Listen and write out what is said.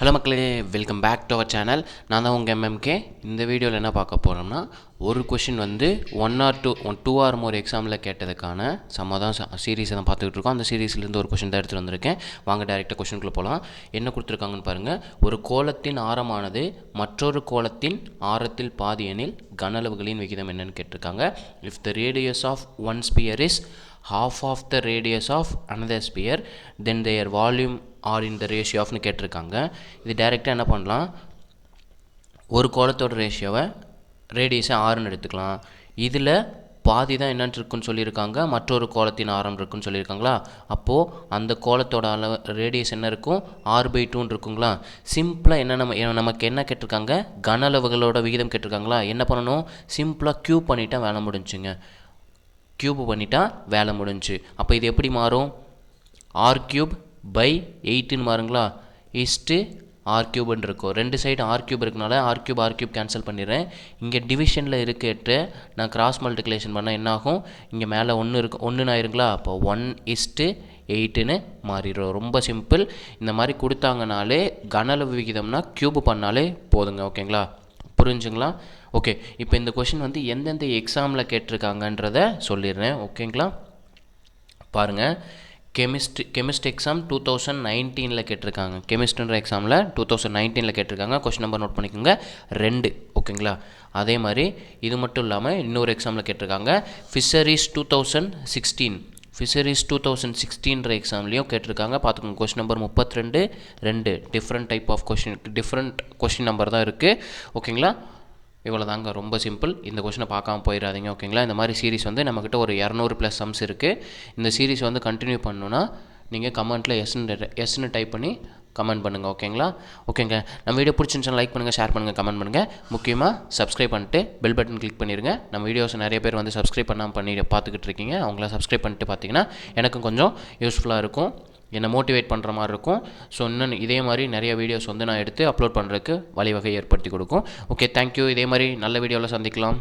Hello மக்களே, welcome back to our channel. நான் தான் உங்கள் எம்எம்கே. இந்த வீடியோவில் என்ன பார்க்க போகிறோம்னா, ஒரு கொஷின் வந்து 2 ஆர் மோர் எக்ஸாமில் கேட்டதுக்கான தான் சீரீஸை தான் பார்த்துக்கிட்டு இருக்கோம். அந்த சீரீஸ்லேருந்து ஒரு கொஷின் தான் எடுத்துகிட்டு வந்திருக்கேன். வாங்க டேரெக்டாக கொஷினுக்குள்ளே போகலாம். என்ன கொடுத்துருக்காங்கன்னு பாருங்கள். ஒரு கோளத்தின் ஆரமானது மற்றொரு கோளத்தின் ஆரத்தில் பாதி எனில் கன அளவுகளின் விகிதம் என்னன்னு கேட்டிருக்காங்க. If the radius of one sphere is half of the radius of another sphere, then their volume are in the ratio ofனு கேட்டிருக்காங்க. இது டைரெக்டாக என்ன பண்ணலாம், ஒரு கோளத்தோட ரேஷியோவை ரேடியஸை ஆறுன்னு எடுத்துக்கலாம். இதில் பாதி தான் என்னன்னு இருக்குன்னு சொல்லியிருக்காங்க, மற்றொரு கோளத்தின் ஆரம் இருக்குன்னு சொல்லியிருக்காங்களா. அப்போது அந்த கோளத்தோட அளவு ரேடியஸ் என்ன இருக்கும், r/2 இருக்குங்களா. சிம்பிளாக என்ன நமக்கு என்ன கேட்டிருக்காங்க, கன அளவுகளோட விகிதம் கேட்டிருக்காங்களா. என்ன பண்ணணும், சிம்பிளாக க்யூப் பண்ணிட்டா வேலை முடிஞ்சுங்க. க்யூப் பண்ணிட்டா வேலை முடிஞ்சு. அப்போ இது எப்படி மாறும், r/8 மாறுங்களா, r³ இருக்கும். ரெண்டு சைடு r³ இருக்கனால r³ கேன்சல் பண்ணிடுறேன். இங்கே டிவிஷனில் இருக்கிட்டு நான் கிராஸ் மல்டிப்ளிகேஷன் பண்ணால் என்ன ஆகும், இங்கே மேலே 1 இருக்கும், 1 ஆயிருங்களா. அப்போ 1:8 மாறிடும். ரொம்ப சிம்பிள். இந்த மாதிரி கொடுத்தாங்கனாலே கன அளவு விகிதம்னா க்யூப் பண்ணாலே போதுங்க. ஓகேங்களா, புரிஞ்சுங்களா. ஓகே, இப்போ இந்த கொஷின் வந்து எந்தெந்த எக்ஸாமில் கேட்டிருக்காங்கன்றத சொல்லிடுறேன். ஓகேங்களா, பாருங்கள். கெமிஸ்ட் எக்ஸாம் 2019 கேட்டிருக்காங்க. கெமிஸ்ட்ன்ற எக்ஸாமில் 2019 கேட்டிருக்காங்க. கொஷின் நம்பர் நோட் பண்ணிக்கோங்க, 2. ஓகேங்களா. அதே மாதிரி இது மட்டும் இல்லாமல் இன்னொரு எக்ஸாமில் கேட்டிருக்காங்க. ஃபிஷரிஸ் 2016 எக்ஸாம்லேயும் கேட்டிருக்காங்க. பார்த்துக்கோங்க, question number 32, different type of different question number தான் இருக்குது. ஓகேங்களா, இவ்வளோ தாங்க, ரொம்ப சிம்பிள். இந்த கொஷினை பார்க்காம போயிடாதீங்க. ஓகேங்களா. இந்த மாதிரி சீரிஸ் வந்து நம்மக்கிட்ட ஒரு 200+ சம்ஸ் இருக்குது. இந்த சீரிஸ் வந்து கண்டினியூ பண்ணணுன்னா நீங்கள் கமெண்ட்டில் எஸ்ன்னு டைப் பண்ணி கமெண்ட் பண்ணுங்கள். ஓகேங்க. நம்ம வீடியோ பிடிச்சிருந்துச்சுன்னா லைக் பண்ணுங்கள், ஷேர் பண்ணுங்கள், கமெண்ட் பண்ணுங்கள். முக்கியமாக சப்ஸ்கிரைப் பண்ணிட்டு பெல் பட்டன் கிளிக் பண்ணிடுங்க. நம்ம வீடியோஸ் நிறைய பேர் வந்து சப்ஸ்கிரைப் பண்ணாமல் பார்த்துக்கிட்டு இருக்கீங்க. அவங்கள சப்ஸ்கிரைப் பண்ணிட்டு பார்த்தீங்கன்னா எனக்கும் கொஞ்சம் யூஸ்ஃபுல்லாக இருக்கும், என்னை மோட்டிவேட் பண்ணுற மாதிரி இருக்கும். ஸோ இன்னும் இதே மாதிரி நிறைய வீடியோஸ் வந்து நான் எடுத்து அப்லோட் பண்ணுறதுக்கு வழிவகை ஏற்படுத்தி கொடுக்கும். Okay, thank you. இதே மாதிரி நல்ல வீடியோவில் சந்திக்கலாம்.